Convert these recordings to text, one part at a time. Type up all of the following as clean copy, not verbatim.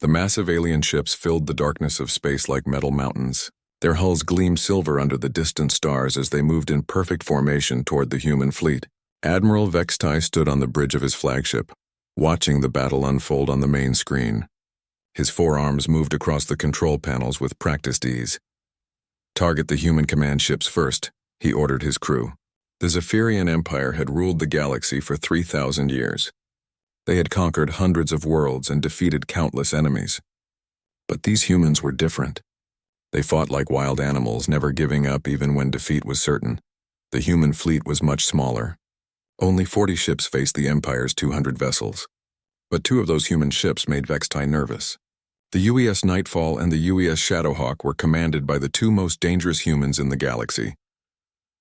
The massive alien ships filled the darkness of space like metal mountains. Their hulls gleamed silver under the distant stars as they moved in perfect formation toward the human fleet. Admiral Vextai stood on the bridge of his flagship, watching the battle unfold on the main screen. His forearms moved across the control panels with practiced ease. "Target the human command ships first," he ordered his crew. The Zephyrian Empire had ruled the galaxy for 3,000 years. They had conquered hundreds of worlds and defeated countless enemies. But these humans were different. They fought like wild animals, never giving up even when defeat was certain. The human fleet was much smaller. Only 40 ships faced the Empire's 200 vessels. But 2 of those human ships made Vextai nervous. The UES Nightfall and the UES Shadowhawk were commanded by the 2 most dangerous humans in the galaxy.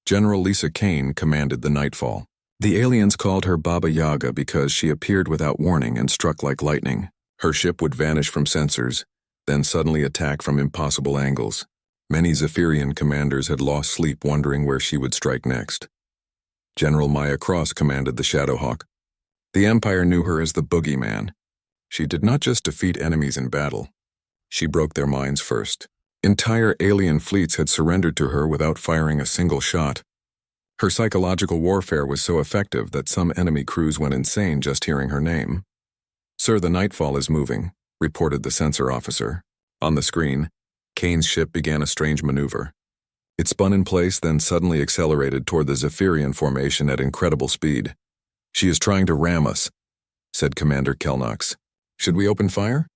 General Lisa Kane commanded the Nightfall. The aliens called her Baba Yaga because she appeared without warning and struck like lightning. Her ship would vanish from sensors, then suddenly attack from impossible angles. Many Zephyrian commanders had lost sleep wondering where she would strike next. General Maya Cross commanded the Shadowhawk. The Empire knew her as the Boogeyman. She did not just defeat enemies in battle. She broke their minds first. Entire alien fleets had surrendered to her without firing a single shot. Her psychological warfare was so effective that some enemy crews went insane just hearing her name. "Sir, the Nightfall is moving," reported the sensor officer. On the screen, Kane's ship began a strange maneuver. It spun in place, then suddenly accelerated toward the Zephyrian formation at incredible speed. "She is trying to ram us," said Commander Kelnox. "Should we open fire?"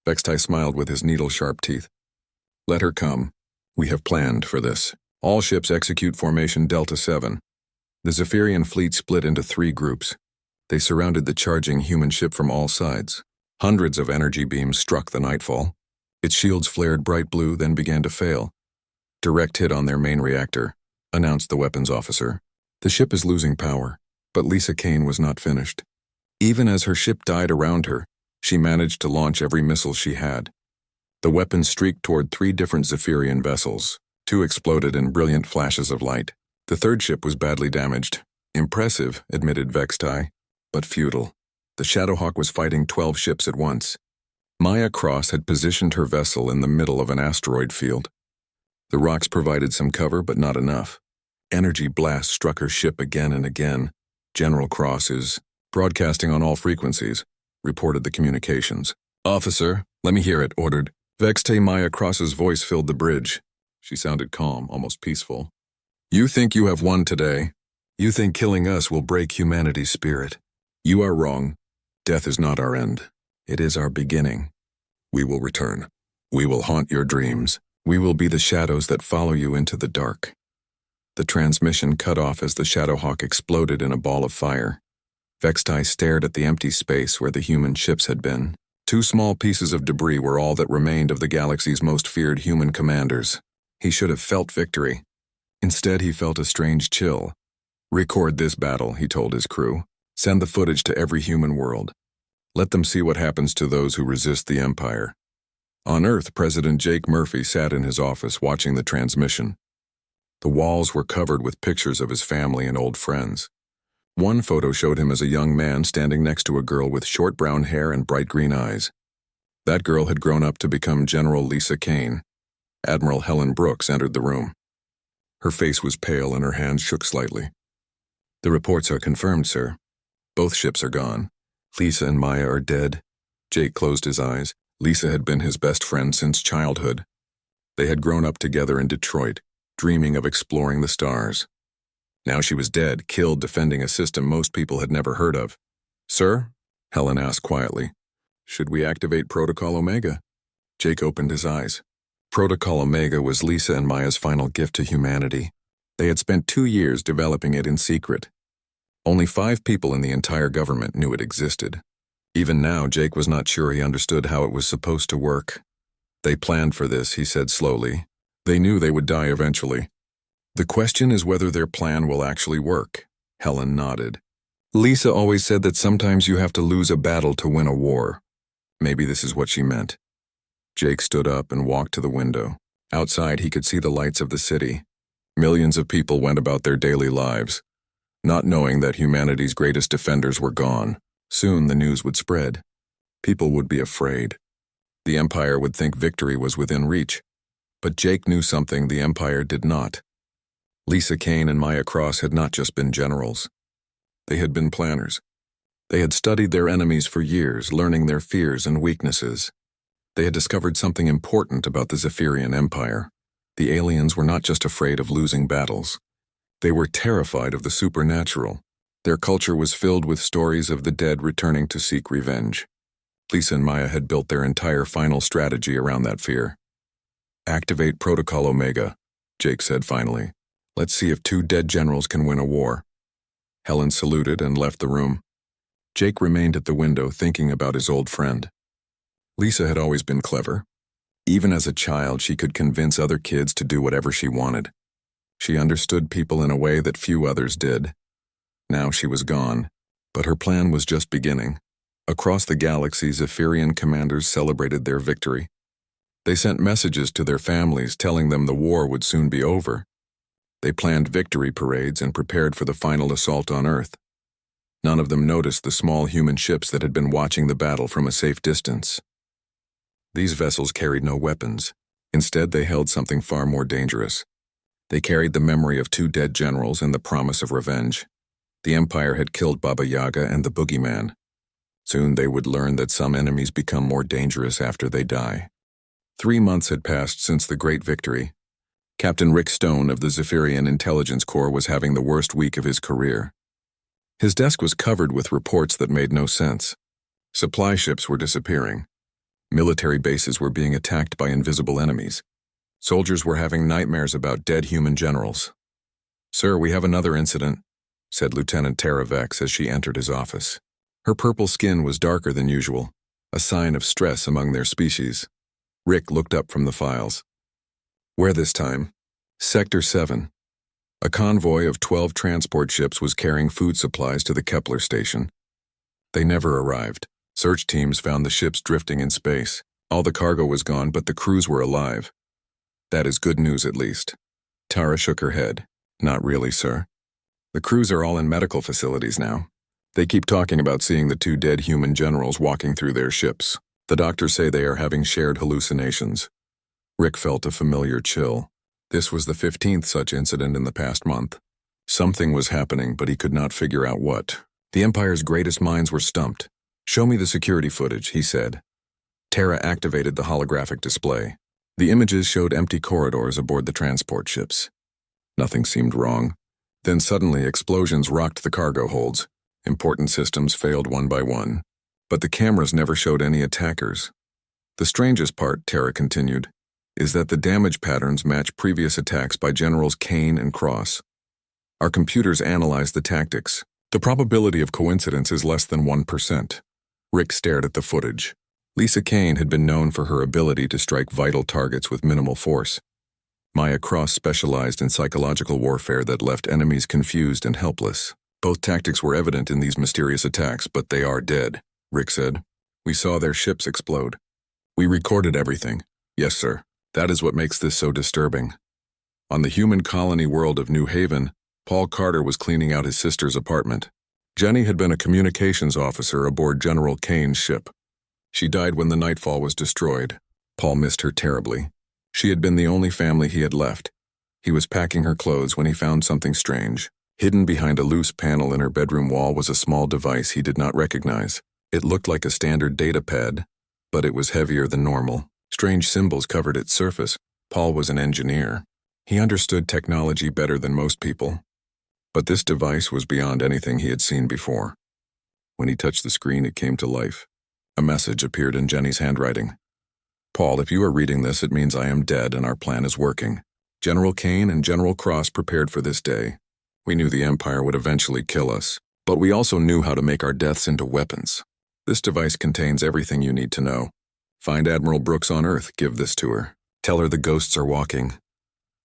Vextai smiled with his needle-sharp teeth. "Let her come. We have planned for this. All ships execute formation Delta 7. The Zephyrian fleet split into 3 groups. They surrounded the charging human ship from all sides. Hundreds of energy beams struck the Nightfall. Its shields flared bright blue, then began to fail. "Direct hit on their main reactor," announced the weapons officer. "The ship is losing power," but Lisa Kane was not finished. Even as her ship died around her, she managed to launch every missile she had. The weapons streaked toward 3 different Zephyrian vessels. 2 exploded in brilliant flashes of light. The 3rd ship was badly damaged. "Impressive," admitted Vextai, "but futile." The Shadowhawk was fighting 12 ships at once. Maya Cross had positioned her vessel in the middle of an asteroid field. The rocks provided some cover, but not enough. Energy blasts struck her ship again and again. "General Cross is broadcasting on all frequencies," reported the communications. "Officer, let me hear it," ordered. Vextai Maya Cross's voice filled the bridge. She sounded calm, almost peaceful. "You think you have won today. You think killing us will break humanity's spirit. You are wrong. Death is not our end. It is our beginning. We will return. We will haunt your dreams. We will be the shadows that follow you into the dark." The transmission cut off as the Shadowhawk exploded in a ball of fire. Vextai stared at the empty space where the human ships had been. 2 small pieces of debris were all that remained of the galaxy's most feared human commanders. He should have felt victory. Instead, he felt a strange chill. "Record this battle," he told his crew. "Send the footage to every human world. Let them see what happens to those who resist the Empire." On Earth, President Jake Murphy sat in his office watching the transmission. The walls were covered with pictures of his family and old friends. One photo showed him as a young man standing next to a girl with short brown hair and bright green eyes. That girl had grown up to become General Lisa Kane. Admiral Helen Brooks entered the room. Her face was pale and her hands shook slightly. "The reports are confirmed, sir. Both ships are gone. Lisa and Maya are dead." Jake closed his eyes. Lisa had been his best friend since childhood. They had grown up together in Detroit, dreaming of exploring the stars. Now she was dead, killed defending a system most people had never heard of. "Sir?" Helen asked quietly. "Should we activate Protocol Omega?" Jake opened his eyes. Protocol Omega was Lisa and Maya's final gift to humanity. They had spent 2 years developing it in secret. Only 5 people in the entire government knew it existed. Even now, Jake was not sure he understood how it was supposed to work. "They planned for this," he said slowly. "They knew they would die eventually. The question is whether their plan will actually work." Helen nodded. "Lisa always said that sometimes you have to lose a battle to win a war. Maybe this is what she meant." Jake stood up and walked to the window. Outside, he could see the lights of the city. Millions of people went about their daily lives, not knowing that humanity's greatest defenders were gone. Soon the news would spread. People would be afraid. The Empire would think victory was within reach. But Jake knew something the Empire did not. Lisa Kane and Maya Cross had not just been generals. They had been planners. They had studied their enemies for years, learning their fears and weaknesses. They had discovered something important about the Zephyrian Empire. The aliens were not just afraid of losing battles. They were terrified of the supernatural. Their culture was filled with stories of the dead returning to seek revenge. Lisa and Maya had built their entire final strategy around that fear. "Activate Protocol Omega," Jake said finally. "Let's see if two dead generals can win a war." Helen saluted and left the room. Jake remained at the window thinking about his old friend. Lisa had always been clever. Even as a child, she could convince other kids to do whatever she wanted. She understood people in a way that few others did. Now she was gone, but her plan was just beginning. Across the galaxy, Zephyrian commanders celebrated their victory. They sent messages to their families telling them the war would soon be over. They planned victory parades and prepared for the final assault on Earth. None of them noticed the small human ships that had been watching the battle from a safe distance. These vessels carried no weapons. Instead, they held something far more dangerous. They carried the memory of two dead generals and the promise of revenge. The Empire had killed Baba Yaga and the Boogeyman. Soon they would learn that some enemies become more dangerous after they die. 3 months had passed since the great victory. Captain Rick Stone of the Zephyrian Intelligence Corps was having the worst week of his career. His desk was covered with reports that made no sense. Supply ships were disappearing. Military bases were being attacked by invisible enemies. Soldiers were having nightmares about dead human generals. "Sir, we have another incident," said Lieutenant Tara Vex as she entered his office. Her purple skin was darker than usual, a sign of stress among their species. Rick looked up from the files. "Where this time?" "Sector 7. A convoy of 12 transport ships was carrying food supplies to the Kepler station. They never arrived. Search teams found the ships drifting in space. All the cargo was gone, but the crews were alive." "That is good news, at least." Tara shook her head. "Not really, sir. The crews are all in medical facilities now. They keep talking about seeing the two dead human generals walking through their ships. The doctors say they are having shared hallucinations." Rick felt a familiar chill. This was the 15th such incident in the past month. Something was happening, but he could not figure out what. The Empire's greatest minds were stumped. "Show me the security footage," he said. Tara activated the holographic display. The images showed empty corridors aboard the transport ships. Nothing seemed wrong. Then suddenly explosions rocked the cargo holds. Important systems failed one by one. But the cameras never showed any attackers. "The strangest part," Tara continued, "is that the damage patterns match previous attacks by Generals Kane and Cross. Our computers analyzed the tactics. The probability of coincidence is less than 1%. Rick stared at the footage. Lisa Kane had been known for her ability to strike vital targets with minimal force. Maya Cross specialized in psychological warfare that left enemies confused and helpless. Both tactics were evident in these mysterious attacks, but they are dead, Rick said. "We saw their ships explode. We recorded everything." "Yes, sir. That is what makes this so disturbing." On the human colony world of New Haven, Paul Carter was cleaning out his sister's apartment. Jenny had been a communications officer aboard General Kane's ship. She died when the Nightfall was destroyed. Paul missed her terribly. She had been the only family he had left. He was packing her clothes when he found something strange. Hidden behind a loose panel in her bedroom wall was a small device he did not recognize. It looked like a standard data pad, but it was heavier than normal. Strange symbols covered its surface. Paul was an engineer. He understood technology better than most people. But this device was beyond anything he had seen before. When he touched the screen, it came to life. A message appeared in Jenny's handwriting. "Paul, if you are reading this, it means I am dead and our plan is working. General Kane and General Cross prepared for this day. We knew the Empire would eventually kill us, but we also knew how to make our deaths into weapons. This device contains everything you need to know. Find Admiral Brooks on Earth, give this to her. Tell her the ghosts are walking."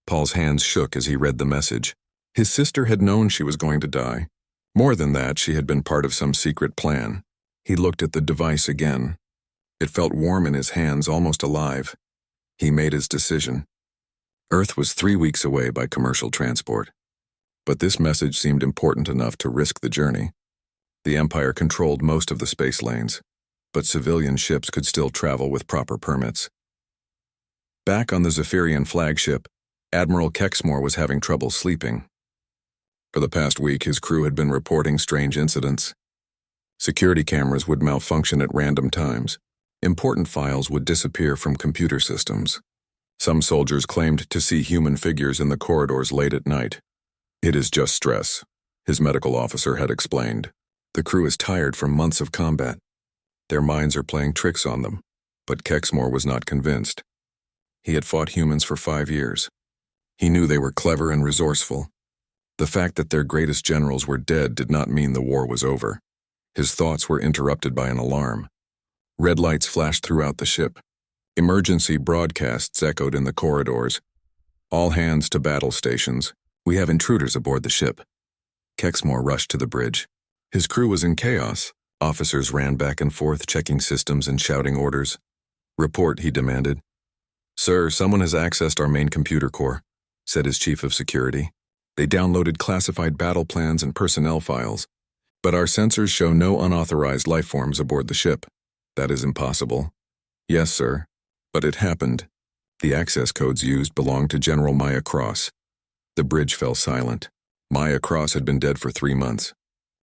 Paul's hands shook as he read the message. His sister had known she was going to die. More than that, she had been part of some secret plan. He looked at the device again. It felt warm in his hands, almost alive. He made his decision. Earth was 3 weeks away by commercial transport. But this message seemed important enough to risk the journey. The Empire controlled most of the space lanes. but civilian ships could still travel with proper permits. Back on the Zephyrian flagship, Admiral Kexmore was having trouble sleeping. For the past week, his crew had been reporting strange incidents. Security cameras would malfunction at random times. Important files would disappear from computer systems. Some soldiers claimed to see human figures in the corridors late at night. "It is just stress," his medical officer had explained. "The crew is tired from months of combat. Their minds are playing tricks on them." But Kexmore was not convinced. He had fought humans for 5 years. He knew they were clever and resourceful. The fact that their greatest generals were dead did not mean the war was over. His thoughts were interrupted by an alarm. Red lights flashed throughout the ship. Emergency broadcasts echoed in the corridors. "All hands to battle stations. We have intruders aboard the ship." Kexmore rushed to the bridge. His crew was in chaos. Officers ran back and forth, checking systems and shouting orders. "Report," he demanded. "Sir, someone has accessed our main computer core," said his chief of security. "They downloaded classified battle plans and personnel files. But our sensors show no unauthorized lifeforms aboard the ship." "That is impossible." "Yes, sir. But it happened. The access codes used belonged to General Maya Cross." The bridge fell silent. Maya Cross had been dead for 3 months.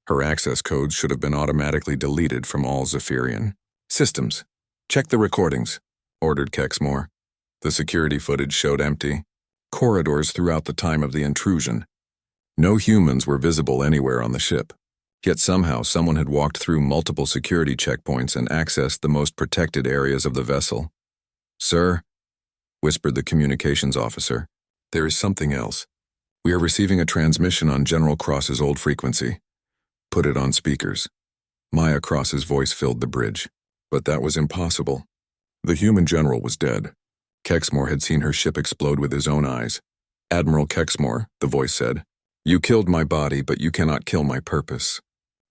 Her access codes should have been automatically deleted from all Zephyrian systems. "Check the recordings," ordered Kexmore. The security footage showed empty corridors throughout the time of the intrusion. No humans were visible anywhere on the ship. Yet somehow someone had walked through multiple security checkpoints and accessed the most protected areas of the vessel. "Sir," whispered the communications officer, "there is something else. We are receiving a transmission on General Cross's old frequency. Put it on speakers." Maya Cross's voice filled the bridge. But that was impossible. The human general was dead. Kexmore had seen her ship explode with his own eyes. "Admiral Kexmore," the voice said, "you killed my body, but you cannot kill my purpose.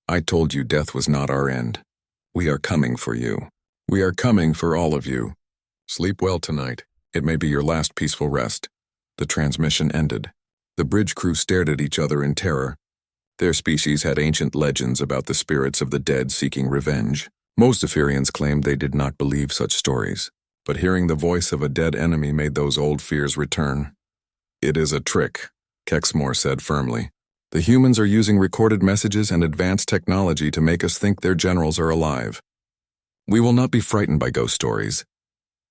I told you death was not our end. We are coming for you. We are coming for all of you. Sleep well tonight. It may be your last peaceful rest." The transmission ended. The bridge crew stared at each other in terror. Their species had ancient legends about the spirits of the dead seeking revenge. Most Zephyrians claimed they did not believe such stories, but hearing the voice of a dead enemy made those old fears return. "It is a trick," Kexmore said firmly. "The humans are using recorded messages and advanced technology to make us think their generals are alive. We will not be frightened by ghost stories."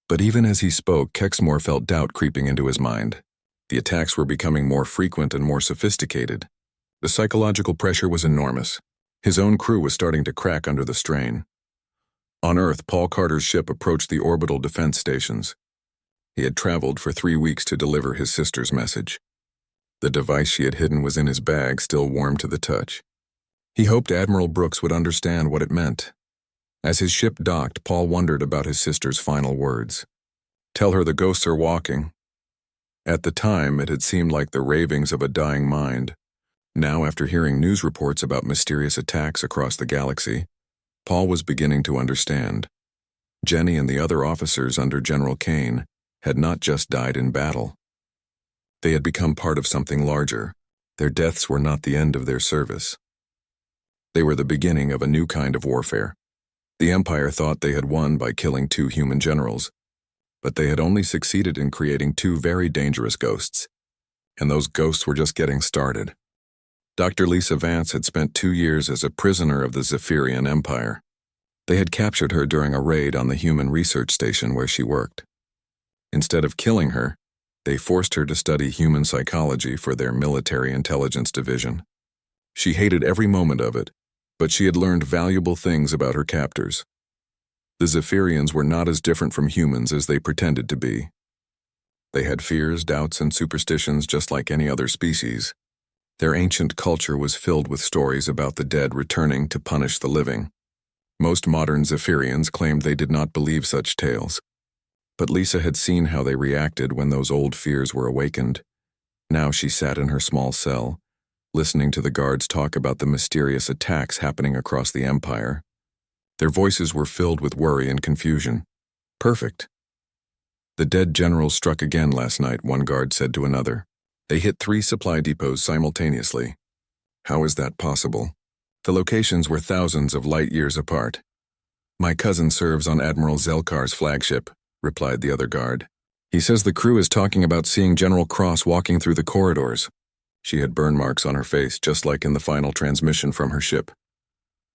But even as he spoke, Kexmore felt doubt creeping into his mind. The attacks were becoming more frequent and more sophisticated. The psychological pressure was enormous. His own crew was starting to crack under the strain. On Earth, Paul Carter's ship approached the orbital defense stations. He had traveled for 3 weeks to deliver his sister's message. The device she had hidden was in his bag, still warm to the touch. He hoped Admiral Brooks would understand what it meant. As his ship docked, Paul wondered about his sister's final words. "Tell her the ghosts are walking." At the time, it had seemed like the ravings of a dying mind. Now, after hearing news reports about mysterious attacks across the galaxy, Paul was beginning to understand. Jenny and the other officers under General Kane had not just died in battle. They had become part of something larger. Their deaths were not the end of their service. They were the beginning of a new kind of warfare. The Empire thought they had won by killing 2 human generals, but they had only succeeded in creating 2 very dangerous ghosts. And those ghosts were just getting started. Dr. Lisa Vance had spent 2 years as a prisoner of the Zephyrian Empire. They had captured her during a raid on the human research station where she worked. Instead of killing her, they forced her to study human psychology for their military intelligence division. She hated every moment of it, but she had learned valuable things about her captors. The Zephyrians were not as different from humans as they pretended to be. They had fears, doubts, and superstitions just like any other species. Their ancient culture was filled with stories about the dead returning to punish the living. Most modern Zephyrians claimed they did not believe such tales. But Lisa had seen how they reacted when those old fears were awakened. Now she sat in her small cell, listening to the guards talk about the mysterious attacks happening across the Empire. Their voices were filled with worry and confusion. "Perfect. The dead generals struck again last night," one guard said to another. "They hit 3 supply depots simultaneously." "How is that possible?" "The locations were thousands of light years apart." My cousin serves on Admiral Zelkar's flagship, replied the other guard. He says the crew is talking about seeing General Cross walking through the corridors. She had burn marks on her face, just like in the final transmission from her ship.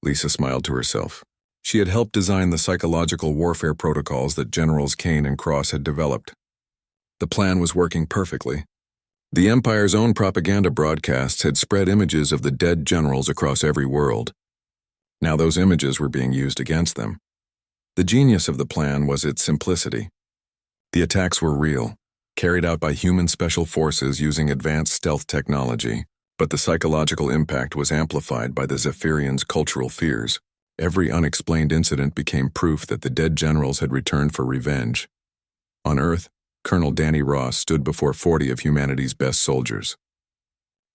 Lisa smiled to herself. She had helped design the psychological warfare protocols that Generals Kane and Cross had developed. The plan was working perfectly. The Empire's own propaganda broadcasts had spread images of the dead generals across every world. Now those images were being used against them. The genius of the plan was its simplicity. The attacks were real, carried out by human special forces using advanced stealth technology, but the psychological impact was amplified by the Zephyrians' cultural fears. Every unexplained incident became proof that the dead generals had returned for revenge. On Earth, Colonel Danny Ross stood before 40 of humanity's best soldiers.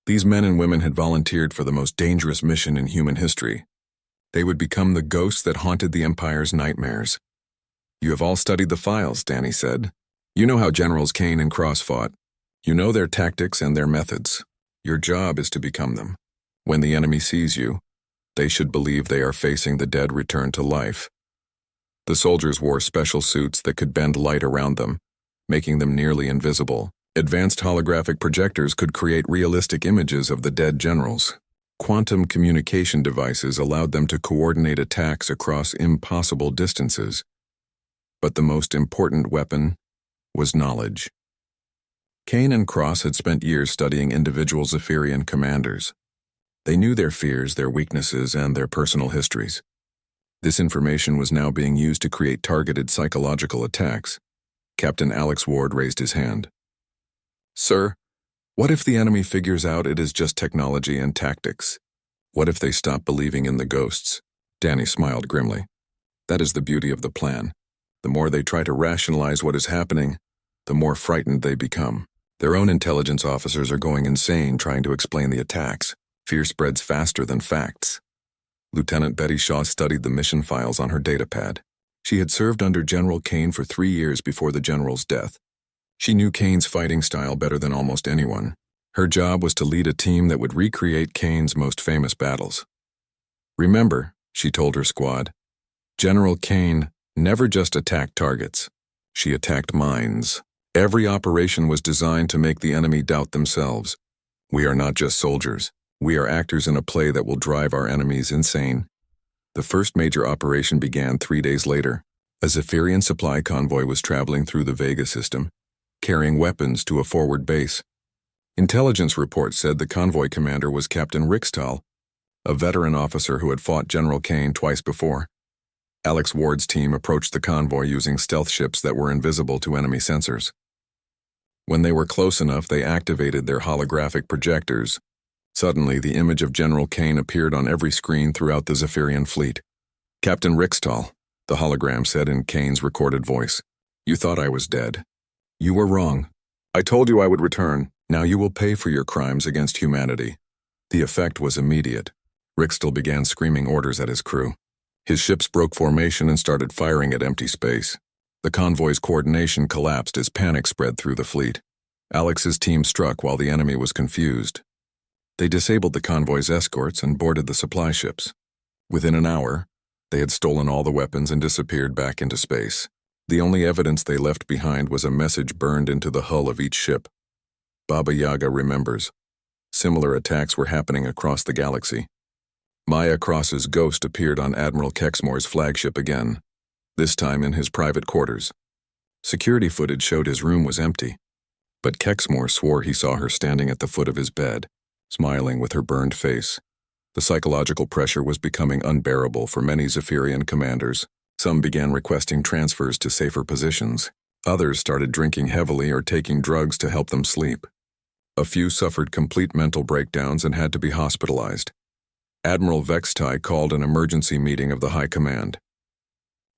These men and women had volunteered for the most dangerous mission in human history. They would become the ghosts that haunted the Empire's nightmares. You have all studied the files, Danny said. You know how Generals Kane and Cross fought. You know their tactics and their methods. Your job is to become them. When the enemy sees you, they should believe they are facing the dead returned to life. The soldiers wore special suits that could bend light around them, making them nearly invisible. Advanced holographic projectors could create realistic images of the dead generals. Quantum communication devices allowed them to coordinate attacks across impossible distances. But the most important weapon was knowledge. Kane and Cross had spent years studying individual Zephyrian commanders. They knew their fears, their weaknesses, and their personal histories. This information was now being used to create targeted psychological attacks. Captain Alex Ward raised his hand. Sir, what if the enemy figures out it is just technology and tactics? What if they stop believing in the ghosts? Danny smiled grimly. That is the beauty of the plan. The more they try to rationalize what is happening, the more frightened they become. Their own intelligence officers are going insane trying to explain the attacks. Fear spreads faster than facts. Lieutenant Betty Shaw studied the mission files on her datapad. She had served under General Kane for 3 years before the general's death. She knew Kane's fighting style better than almost anyone. Her job was to lead a team that would recreate Kane's most famous battles. Remember, she told her squad, General Kane never just attacked targets. She attacked minds. Every operation was designed to make the enemy doubt themselves. We are not just soldiers. We are actors in a play that will drive our enemies insane. The first major operation began 3 days later. A Zephyrian supply convoy was traveling through the Vega system, carrying weapons to a forward base. Intelligence reports said the convoy commander was Captain Rixtal, a veteran officer who had fought General Kane twice before. Alex Ward's team approached the convoy using stealth ships that were invisible to enemy sensors. When they were close enough, they activated their holographic projectors. Suddenly, the image of General Kane appeared on every screen throughout the Zephyrian fleet. Captain Rixtal, the hologram said in Kane's recorded voice, You thought I was dead. You were wrong. I told you I would return. Now you will pay for your crimes against humanity. The effect was immediate. Rixtal began screaming orders at his crew. His ships broke formation and started firing at empty space. The convoy's coordination collapsed as panic spread through the fleet. Alex's team struck while the enemy was confused. They disabled the convoy's escorts and boarded the supply ships. Within an hour, they had stolen all the weapons and disappeared back into space. The only evidence they left behind was a message burned into the hull of each ship. Baba Yaga remembers. Similar attacks were happening across the galaxy. Maya Cross's ghost appeared on Admiral Kexmore's flagship again, this time in his private quarters. Security footage showed his room was empty, but Kexmore swore he saw her standing at the foot of his bed, smiling with her burned face. The psychological pressure was becoming unbearable for many Zephyrian commanders. Some began requesting transfers to safer positions. Others started drinking heavily or taking drugs to help them sleep. A few suffered complete mental breakdowns and had to be hospitalized. Admiral Vextai called an emergency meeting of the High Command.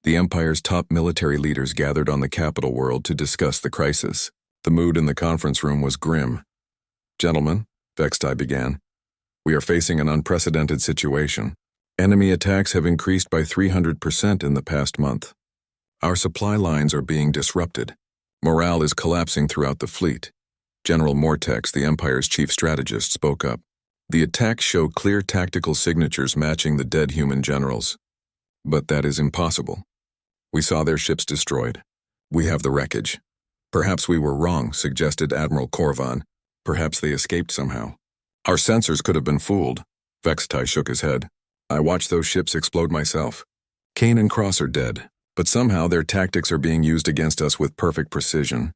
The Empire's top military leaders gathered on the capital world to discuss the crisis. The mood in the conference room was grim. Gentlemen, Vextai began, we are facing an unprecedented situation. Enemy attacks have increased by 300% in the past month. Our supply lines are being disrupted. Morale is collapsing throughout the fleet. General Mortex, the Empire's chief strategist, spoke up. The attacks show clear tactical signatures matching the dead human generals. But that is impossible. We saw their ships destroyed. We have the wreckage. Perhaps we were wrong, suggested Admiral Korvan. Perhaps they escaped somehow. Our sensors could have been fooled. Vextai shook his head. I watched those ships explode myself. Kane and Cross are dead, but somehow their tactics are being used against us with perfect precision.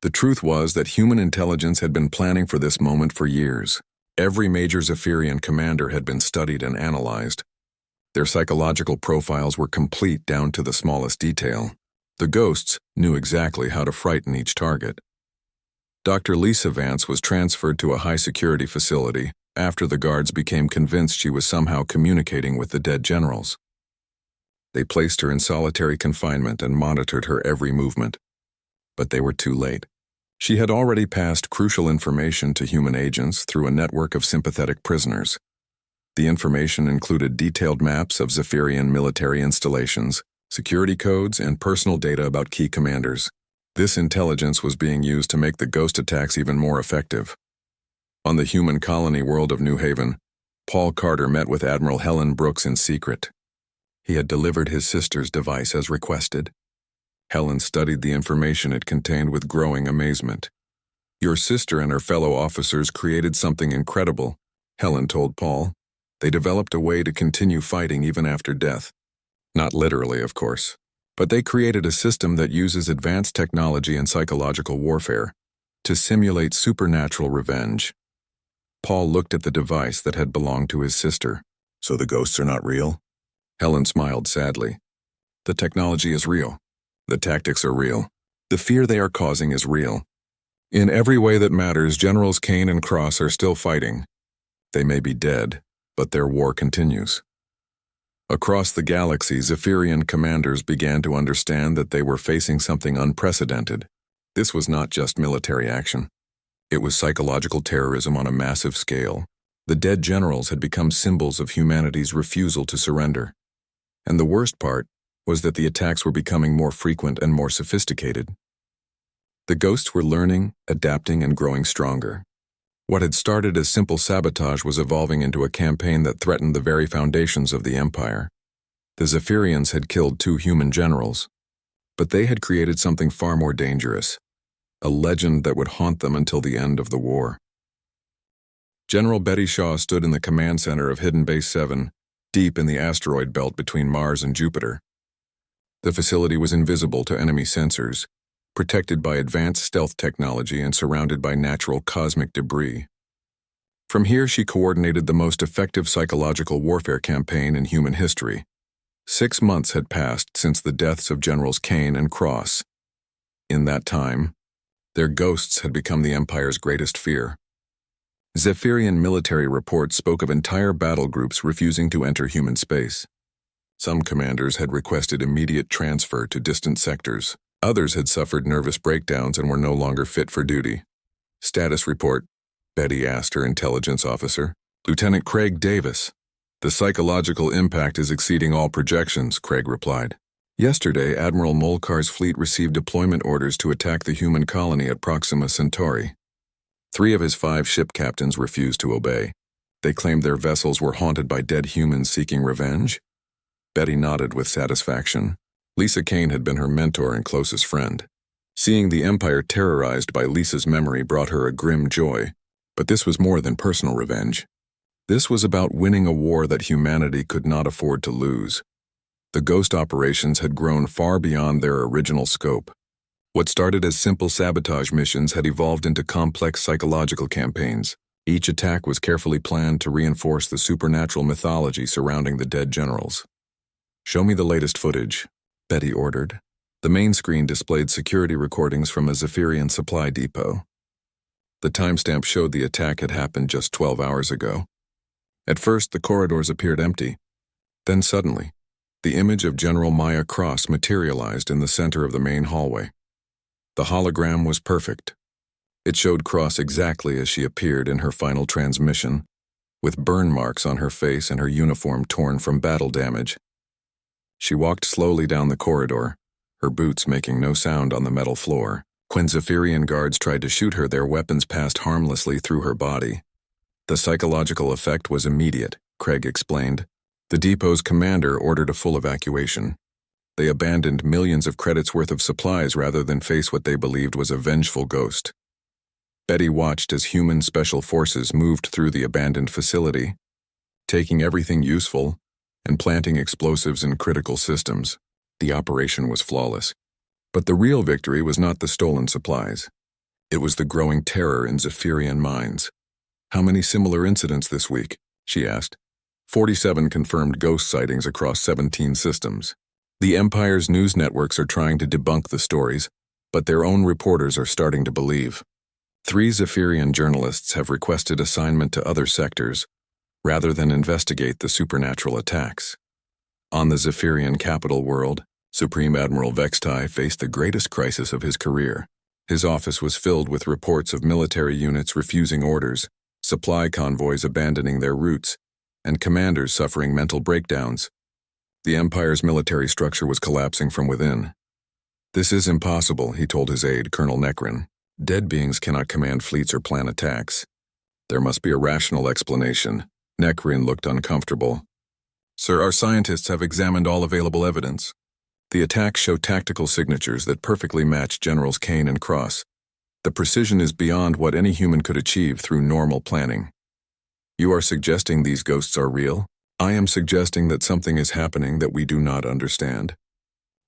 The truth was that human intelligence had been planning for this moment for years. Every major Zephyrian commander had been studied and analyzed. Their psychological profiles were complete down to the smallest detail. The ghosts knew exactly how to frighten each target. Dr. Lisa Vance was transferred to a high-security facility after the guards became convinced she was somehow communicating with the dead generals. They placed her in solitary confinement and monitored her every movement. But they were too late. She had already passed crucial information to human agents through a network of sympathetic prisoners. The information included detailed maps of Zephyrian military installations, security codes, and personal data about key commanders. This intelligence was being used to make the ghost attacks even more effective. On the human colony world of New Haven, Paul Carter met with Admiral Helen Brooks in secret. He had delivered his sister's device as requested. Helen studied the information it contained with growing amazement. Your sister and her fellow officers created something incredible, Helen told Paul. They developed a way to continue fighting even after death. Not literally, of course, but they created a system that uses advanced technology and psychological warfare to simulate supernatural revenge. Paul looked at the device that had belonged to his sister. So the ghosts are not real? Helen smiled sadly. The technology is real. The tactics are real. The fear they are causing is real. In every way that matters, Generals Kane and Cross are still fighting. They may be dead, but their war continues. Across the galaxy, Zephyrian commanders began to understand that they were facing something unprecedented. This was not just military action. It was psychological terrorism on a massive scale. The dead generals had become symbols of humanity's refusal to surrender. And the worst part was that the attacks were becoming more frequent and more sophisticated. The ghosts were learning, adapting, and growing stronger. What had started as simple sabotage was evolving into a campaign that threatened the very foundations of the Empire. The Zephyrians had killed 2 human generals, but they had created something far more dangerous, a legend that would haunt them until the end of the war. General Betty Shaw stood in the command center of Hidden Base 7, deep in the asteroid belt between Mars and Jupiter. The facility was invisible to enemy sensors, protected by advanced stealth technology and surrounded by natural cosmic debris. From here, she coordinated the most effective psychological warfare campaign in human history. 6 months had passed since the deaths of Generals Kane and Cross. In that time, their ghosts had become the Empire's greatest fear. Zephyrian military reports spoke of entire battle groups refusing to enter human space. Some commanders had requested immediate transfer to distant sectors. Others had suffered nervous breakdowns and were no longer fit for duty. Status report, Betty asked her intelligence officer. Lieutenant Craig Davis. The psychological impact is exceeding all projections, Craig replied. Yesterday, Admiral Molkar's fleet received deployment orders to attack the human colony at Proxima Centauri. 3 of his 5 ship captains refused to obey. They claimed their vessels were haunted by dead humans seeking revenge. Betty nodded with satisfaction. Lisa Kane had been her mentor and closest friend. Seeing the Empire terrorized by Lisa's memory brought her a grim joy, but this was more than personal revenge. This was about winning a war that humanity could not afford to lose. The ghost operations had grown far beyond their original scope. What started as simple sabotage missions had evolved into complex psychological campaigns. Each attack was carefully planned to reinforce the supernatural mythology surrounding the dead generals. Show me the latest footage, Betty ordered. The main screen displayed security recordings from a Zephyrian supply depot. The timestamp showed the attack had happened just 12 hours ago. At first, the corridors appeared empty. Then suddenly, the image of General Maya Cross materialized in the center of the main hallway. The hologram was perfect. It showed Cross exactly as she appeared in her final transmission, with burn marks on her face and her uniform torn from battle damage. She walked slowly down the corridor, her boots making no sound on the metal floor. When Zephyrian guards tried to shoot her, their weapons passed harmlessly through her body. The psychological effect was immediate, Craig explained. The depot's commander ordered a full evacuation. They abandoned millions of credits worth of supplies rather than face what they believed was a vengeful ghost. Betty watched as human special forces moved through the abandoned facility, taking everything useful and planting explosives in critical systems. The operation was flawless. But the real victory was not the stolen supplies. It was the growing terror in Zephyrian minds. "How many similar incidents this week?" she asked. 47 confirmed ghost sightings across 17 systems. The Empire's news networks are trying to debunk the stories, but their own reporters are starting to believe. 3 Zephyrian journalists have requested assignment to other sectors, rather than investigate the supernatural attacks. On the Zephyrian capital world, Supreme Admiral Vextai faced the greatest crisis of his career. His office was filled with reports of military units refusing orders, supply convoys abandoning their routes, and commanders suffering mental breakdowns. The Empire's military structure was collapsing from within. "This is impossible," he told his aide, Colonel Necrin. "Dead beings cannot command fleets or plan attacks. There must be a rational explanation." Necrin looked uncomfortable. "Sir, our scientists have examined all available evidence. The attacks show tactical signatures that perfectly match Generals Kane and Cross. The precision is beyond what any human could achieve through normal planning." "You are suggesting these ghosts are real?" "I am suggesting that something is happening that we do not understand.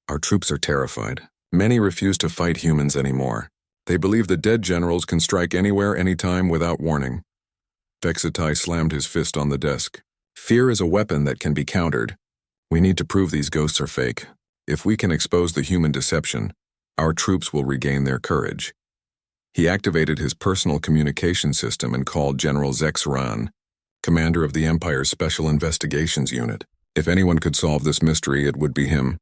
Our troops are terrified. Many refuse to fight humans anymore. They believe the dead generals can strike anywhere, anytime, without warning." Vextai slammed his fist on the desk. "Fear is a weapon that can be countered. We need to prove these ghosts are fake. If we can expose the human deception, our troops will regain their courage." He activated his personal communication system and called General Zexran, commander of the Empire's Special Investigations Unit. If anyone could solve this mystery, it would be him.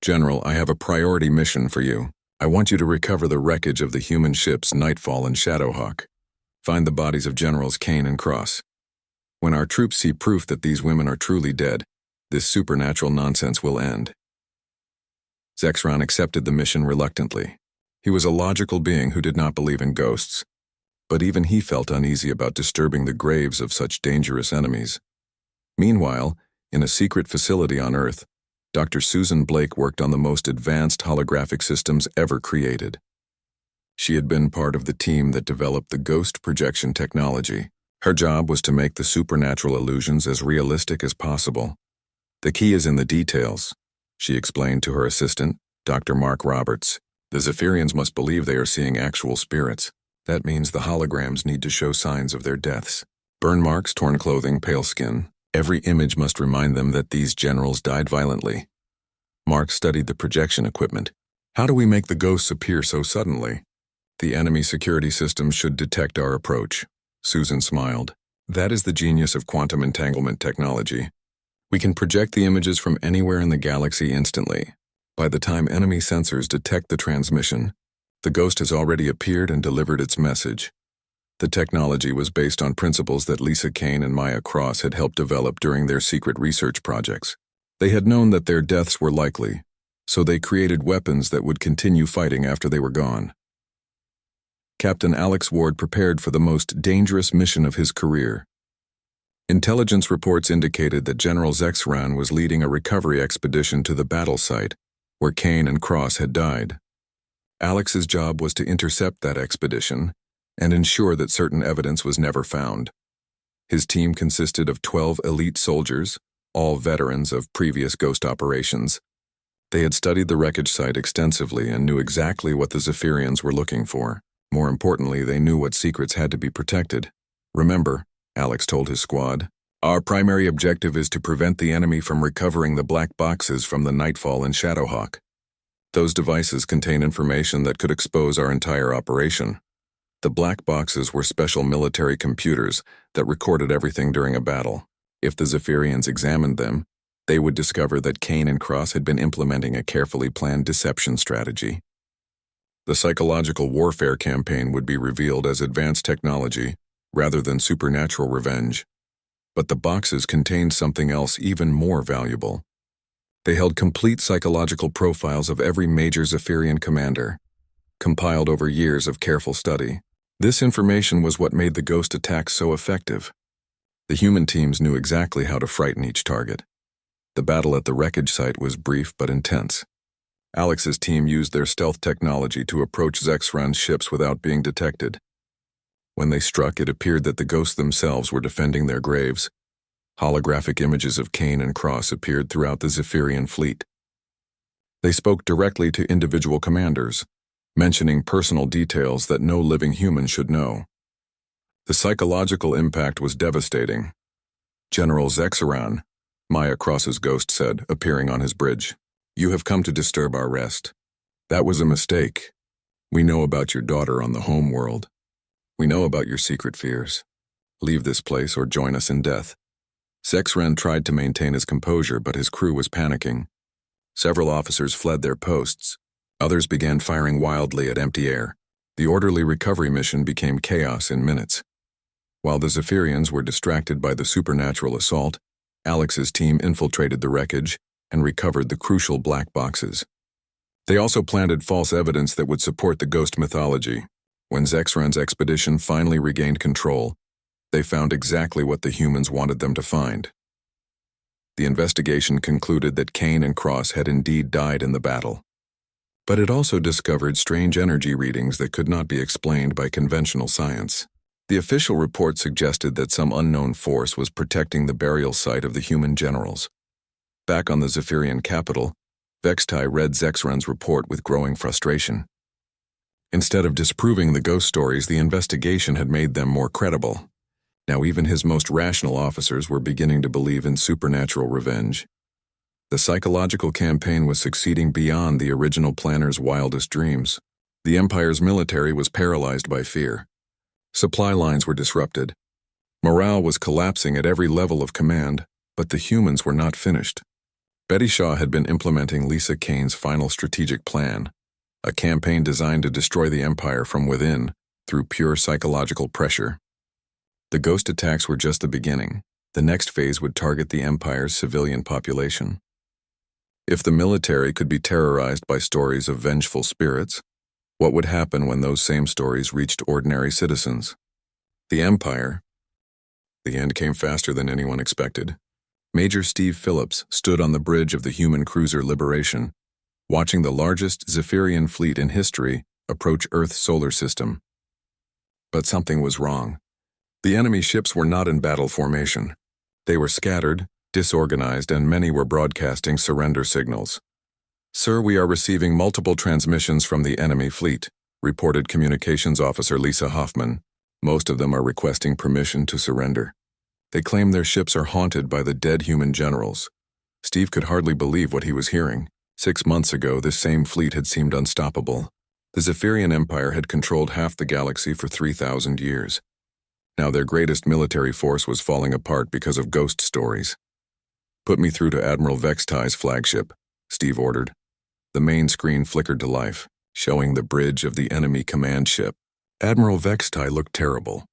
"General, I have a priority mission for you. I want you to recover the wreckage of the human ships Nightfall and Shadowhawk. Find the bodies of Generals Kane and Cross. When our troops see proof that these women are truly dead, this supernatural nonsense will end." Zexran accepted the mission reluctantly. He was a logical being who did not believe in ghosts, but even he felt uneasy about disturbing the graves of such dangerous enemies. Meanwhile, in a secret facility on Earth, Dr. Susan Blake worked on the most advanced holographic systems ever created. She had been part of the team that developed the ghost projection technology. Her job was to make the supernatural illusions as realistic as possible. "The key is in the details," she explained to her assistant, Dr. Mark Roberts. "The Zephyrians must believe they are seeing actual spirits. That means the holograms need to show signs of their deaths. Burn marks, torn clothing, pale skin. Every image must remind them that these generals died violently." Mark studied the projection equipment. "How do we make the ghosts appear so suddenly?" "The enemy security systems should detect our approach." Susan smiled. "That is the genius of quantum entanglement technology. We can project the images from anywhere in the galaxy instantly. By the time enemy sensors detect the transmission, the ghost has already appeared and delivered its message." The technology was based on principles that Lisa Kane and Maya Cross had helped develop during their secret research projects. They had known that their deaths were likely, so they created weapons that would continue fighting after they were gone. Captain Alex Ward prepared for the most dangerous mission of his career. Intelligence reports indicated that General Zexran was leading a recovery expedition to the battle site, where Kane and Cross had died. Alex's job was to intercept that expedition and ensure that certain evidence was never found. His team consisted of 12 elite soldiers, all veterans of previous ghost operations. They had studied the wreckage site extensively and knew exactly what the Zephyrians were looking for. More importantly, they knew what secrets had to be protected. "Remember," Alex told his squad, "our primary objective is to prevent the enemy from recovering the black boxes from the Nightfall and Shadowhawk. Those devices contain information that could expose our entire operation." The black boxes were special military computers that recorded everything during a battle. If the Zephyrians examined them, they would discover that Kane and Cross had been implementing a carefully planned deception strategy. The psychological warfare campaign would be revealed as advanced technology rather than supernatural revenge. But the boxes contained something else even more valuable. They held complete psychological profiles of every major Zephyrian commander, compiled over years of careful study. This information was what made the ghost attacks so effective. The human teams knew exactly how to frighten each target. The battle at the wreckage site was brief but intense. Alex's team used their stealth technology to approach Zexran's ships without being detected. When they struck, it appeared that the ghosts themselves were defending their graves. Holographic images of Cain and Cross appeared throughout the Zephyrian fleet. They spoke directly to individual commanders, mentioning personal details that no living human should know. The psychological impact was devastating. General Zexran, Maya Cross's ghost said, appearing on his bridge. You have come to disturb our rest. That was a mistake. We know about your daughter on the home world. We know about your secret fears. Leave this place or join us in death. Zexran tried to maintain his composure, but his crew was panicking. Several officers fled their posts. Others began firing wildly at empty air. The orderly recovery mission became chaos in minutes. While the Zephyrians were distracted by the supernatural assault, Alex's team infiltrated the wreckage and recovered the crucial black boxes. They also planted false evidence that would support the ghost mythology. When Zexran's expedition finally regained control, they found exactly what the humans wanted them to find. The investigation concluded that Cain and Cross had indeed died in the battle. But it also discovered strange energy readings that could not be explained by conventional science. The official report suggested that some unknown force was protecting the burial site of the human generals. Back on the Zephyrian capital, Vextai read Zexran's report with growing frustration. Instead of disproving the ghost stories, the investigation had made them more credible. Now even his most rational officers were beginning to believe in supernatural revenge. The psychological campaign was succeeding beyond the original planner's wildest dreams. The Empire's military was paralyzed by fear. Supply lines were disrupted. Morale was collapsing at every level of command, but the humans were not finished. Betty Shaw had been implementing Lisa Kane's final strategic plan, a campaign designed to destroy the Empire from within through pure psychological pressure. The ghost attacks were just the beginning. The next phase would target the Empire's civilian population. If the military could be terrorized by stories of vengeful spirits, what would happen when those same stories reached ordinary citizens? The Empire. The end came faster than anyone expected. Major Steve Phillips stood on the bridge of the human cruiser Liberation, watching the largest Zephyrian fleet in history approach Earth's solar system. But something was wrong. The enemy ships were not in battle formation. They were scattered, disorganized, and many were broadcasting surrender signals. "Sir, we are receiving multiple transmissions from the enemy fleet," reported Communications Officer Lisa Hoffman. "Most of them are requesting permission to surrender. They claim their ships are haunted by the dead human generals." Steve could hardly believe what he was hearing. 6 months ago, this same fleet had seemed unstoppable. The Zephyrian Empire had controlled half the galaxy for 3,000 years. Now their greatest military force was falling apart because of ghost stories. "Put me through to Admiral Vextai's flagship," Steve ordered. The main screen flickered to life, showing the bridge of the enemy command ship. Admiral Vextai looked terrible.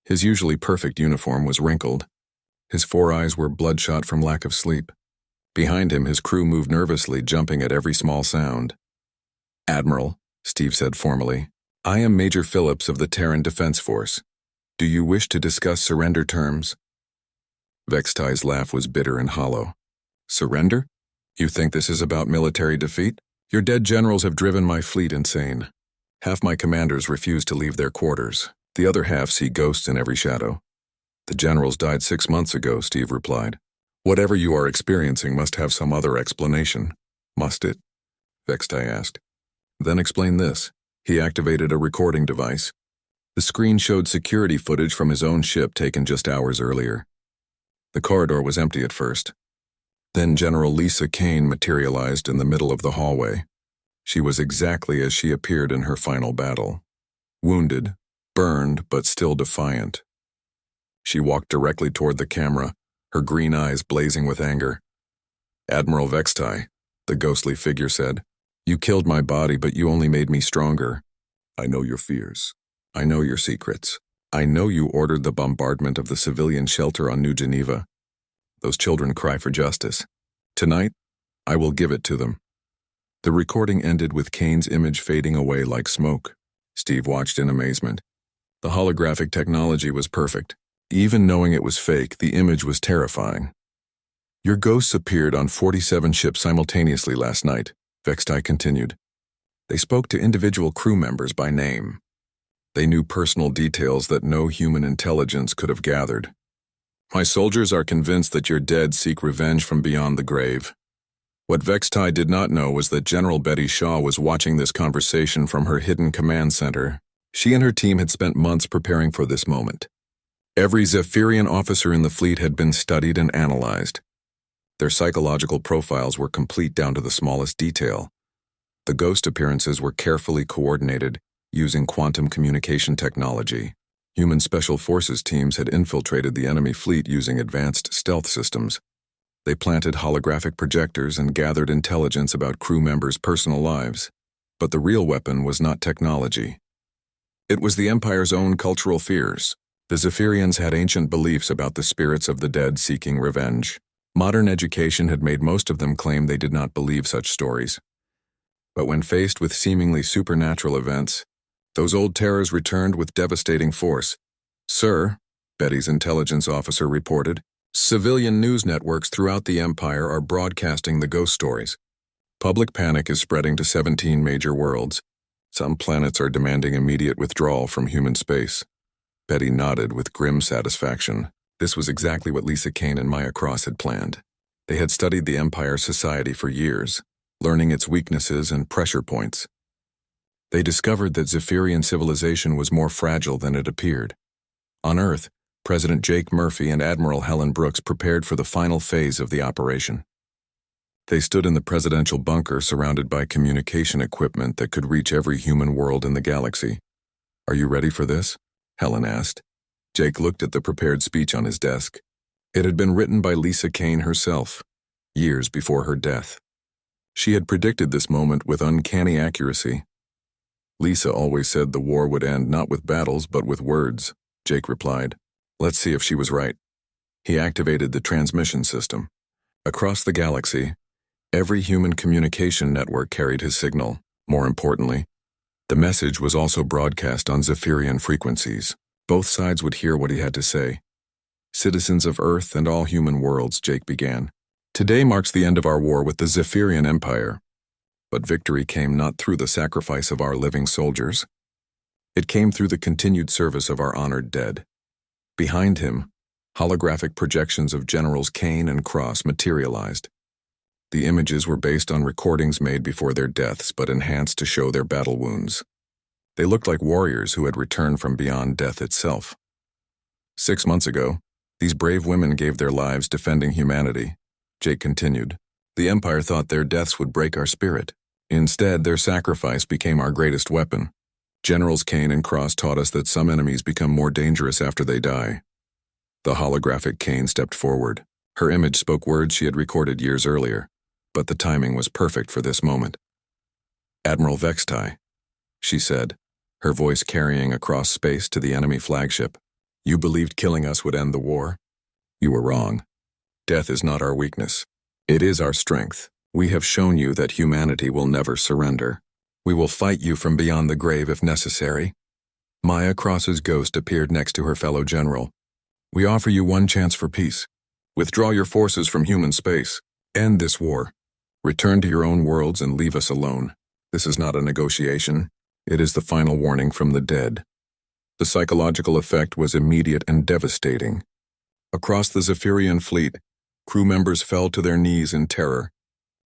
His usually perfect uniform was wrinkled. His 4 eyes were bloodshot from lack of sleep. Behind him, his crew moved nervously, jumping at every small sound. "Admiral," Steve said formally, "I am Major Phillips of the Terran Defense Force. Do you wish to discuss surrender terms?" Vextai's laugh was bitter and hollow. "Surrender? You think this is about military defeat? Your dead generals have driven my fleet insane. Half my commanders refuse to leave their quarters. The other half see ghosts in every shadow." "The generals died 6 months ago," Steve replied. "Whatever you are experiencing must have some other explanation." "Must it?" Vextai asked. "Then explain this." He activated a recording device. The screen showed security footage from his own ship taken just hours earlier. The corridor was empty at first. Then General Lisa Kane materialized in the middle of the hallway. She was exactly as she appeared in her final battle. Wounded, burned, but still defiant. She walked directly toward the camera, her green eyes blazing with anger. "Admiral Vextai," the ghostly figure said, "you killed my body, but you only made me stronger. I know your fears. I know your secrets. I know you ordered the bombardment of the civilian shelter on New Geneva. Those children cry for justice. Tonight, I will give it to them." The recording ended with Kane's image fading away like smoke. Steve watched in amazement. The holographic technology was perfect. Even knowing it was fake, the image was terrifying. Your ghosts appeared on 47 ships simultaneously last night, Vextai continued. They spoke to individual crew members by name. They knew personal details that no human intelligence could have gathered. My soldiers are convinced that your dead seek revenge from beyond the grave. What Vextai did not know was that General Betty Shaw was watching this conversation from her hidden command center. She and her team had spent months preparing for this moment. Every Zephyrian officer in the fleet had been studied and analyzed. Their psychological profiles were complete down to the smallest detail. The ghost appearances were carefully coordinated using quantum communication technology. Human Special Forces teams had infiltrated the enemy fleet using advanced stealth systems. They planted holographic projectors and gathered intelligence about crew members' personal lives. But the real weapon was not technology. It was the Empire's own cultural fears. The Zephyrians had ancient beliefs about the spirits of the dead seeking revenge. Modern education had made most of them claim they did not believe such stories. But when faced with seemingly supernatural events, those old terrors returned with devastating force. Sir, Betty's intelligence officer reported, civilian news networks throughout the Empire are broadcasting the ghost stories. Public panic is spreading to 17 major worlds. Some planets are demanding immediate withdrawal from human space. Betty nodded with grim satisfaction. This was exactly what Lisa Kane and Maya Cross had planned. They had studied the Empire's society for years, learning its weaknesses and pressure points. They discovered that Zephyrian civilization was more fragile than it appeared. On Earth, President Jake Murphy and Admiral Helen Brooks prepared for the final phase of the operation. They stood in the presidential bunker surrounded by communication equipment that could reach every human world in the galaxy. Are you ready for this? Helen asked. Jake looked at the prepared speech on his desk. It had been written by Lisa Kane herself, years before her death. She had predicted this moment with uncanny accuracy. Lisa always said the war would end not with battles but with words, Jake replied. Let's see if she was right. He activated the transmission system. Across the galaxy, every human communication network carried his signal. More importantly, the message was also broadcast on Zephyrian frequencies. Both sides would hear what he had to say. Citizens of Earth and all human worlds, Jake began. Today marks the end of our war with the Zephyrian Empire. But victory came not through the sacrifice of our living soldiers. It came through the continued service of our honored dead. Behind him, holographic projections of Generals Kane and Cross materialized. The images were based on recordings made before their deaths but enhanced to show their battle wounds. They looked like warriors who had returned from beyond death itself. 6 months ago, these brave women gave their lives defending humanity. Jake continued. The Empire thought their deaths would break our spirit. Instead, their sacrifice became our greatest weapon. Generals Kane and Cross taught us that some enemies become more dangerous after they die. The holographic Kane stepped forward. Her image spoke words she had recorded years earlier, but the timing was perfect for this moment. Admiral Vextai, she said, her voice carrying across space to the enemy flagship. You believed killing us would end the war? You were wrong. Death is not our weakness. It is our strength. We have shown you that humanity will never surrender. We will fight you from beyond the grave if necessary. Maya Cross's ghost appeared next to her fellow general. We offer you one chance for peace. Withdraw your forces from human space. End this war. Return to your own worlds and leave us alone. This is not a negotiation. It is the final warning from the dead. The psychological effect was immediate and devastating. Across the Zephyrian fleet, crew members fell to their knees in terror.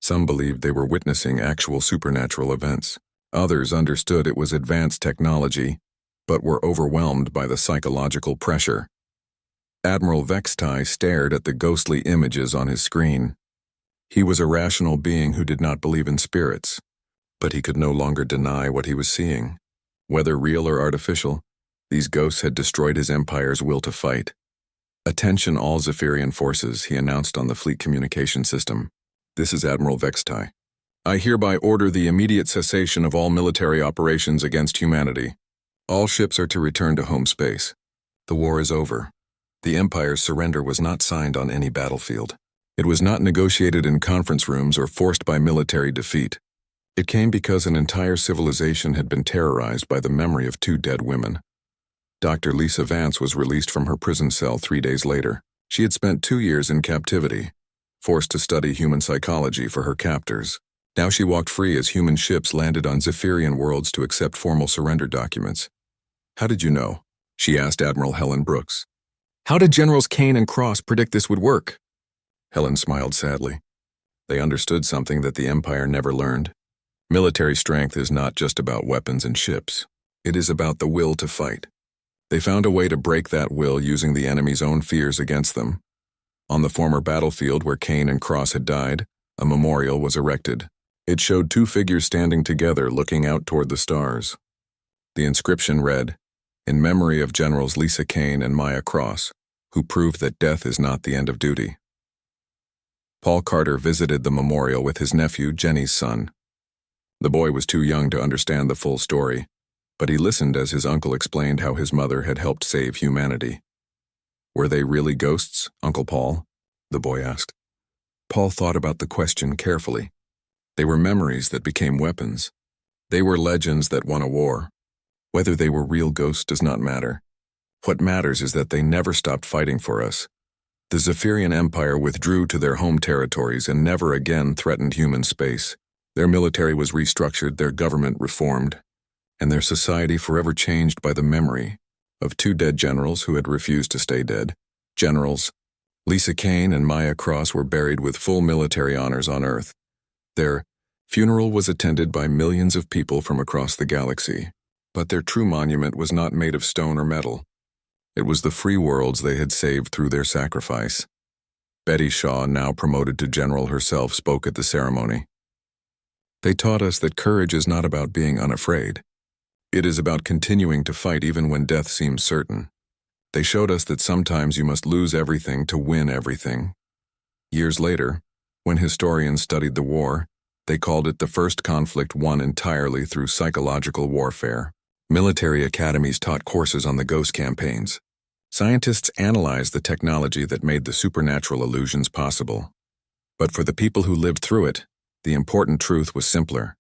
Some believed they were witnessing actual supernatural events. Others understood it was advanced technology, but were overwhelmed by the psychological pressure. Admiral Vextai stared at the ghostly images on his screen. He was a rational being who did not believe in spirits, but he could no longer deny what he was seeing. Whether real or artificial, these ghosts had destroyed his empire's will to fight. Attention all Zephyrian forces, he announced on the fleet communication system. This is Admiral Vextai. I hereby order the immediate cessation of all military operations against humanity. All ships are to return to home space. The war is over. The Empire's surrender was not signed on any battlefield. It was not negotiated in conference rooms or forced by military defeat. It came because an entire civilization had been terrorized by the memory of 2 dead women. Dr. Lisa Vance was released from her prison cell 3 days later. She had spent 2 years in captivity, forced to study human psychology for her captors. Now she walked free as human ships landed on Zephyrian worlds to accept formal surrender documents. "How did you know?" she asked Admiral Helen Brooks. "How did Generals Kane and Cross predict this would work?" Helen smiled sadly. They understood something that the Empire never learned. Military strength is not just about weapons and ships. It is about the will to fight. They found a way to break that will using the enemy's own fears against them. On the former battlefield where Kane and Cross had died, a memorial was erected. It showed 2 figures standing together looking out toward the stars. The inscription read, "In memory of Generals Lisa Kane and Maya Cross, who proved that death is not the end of duty." Paul Carter visited the memorial with his nephew, Jenny's son. The boy was too young to understand the full story, but he listened as his uncle explained how his mother had helped save humanity. "Were they really ghosts, Uncle Paul?" the boy asked. Paul thought about the question carefully. They were memories that became weapons. They were legends that won a war. Whether they were real ghosts does not matter. What matters is that they never stopped fighting for us. The Zephyrian Empire withdrew to their home territories and never again threatened human space. Their military was restructured, their government reformed, and their society forever changed by the memory of 2 dead generals who had refused to stay dead. Generals Lisa Kane and Maya Cross were buried with full military honors on Earth. Their funeral was attended by millions of people from across the galaxy, but their true monument was not made of stone or metal. It was the free worlds they had saved through their sacrifice. Betty Shaw, now promoted to general herself, spoke at the ceremony. "They taught us that courage is not about being unafraid. It is about continuing to fight even when death seems certain. They showed us that sometimes you must lose everything to win everything." Years later, when historians studied the war, they called it the first conflict won entirely through psychological warfare. Military academies taught courses on the ghost campaigns. Scientists analyzed the technology that made the supernatural illusions possible. But for the people who lived through it, the important truth was simpler.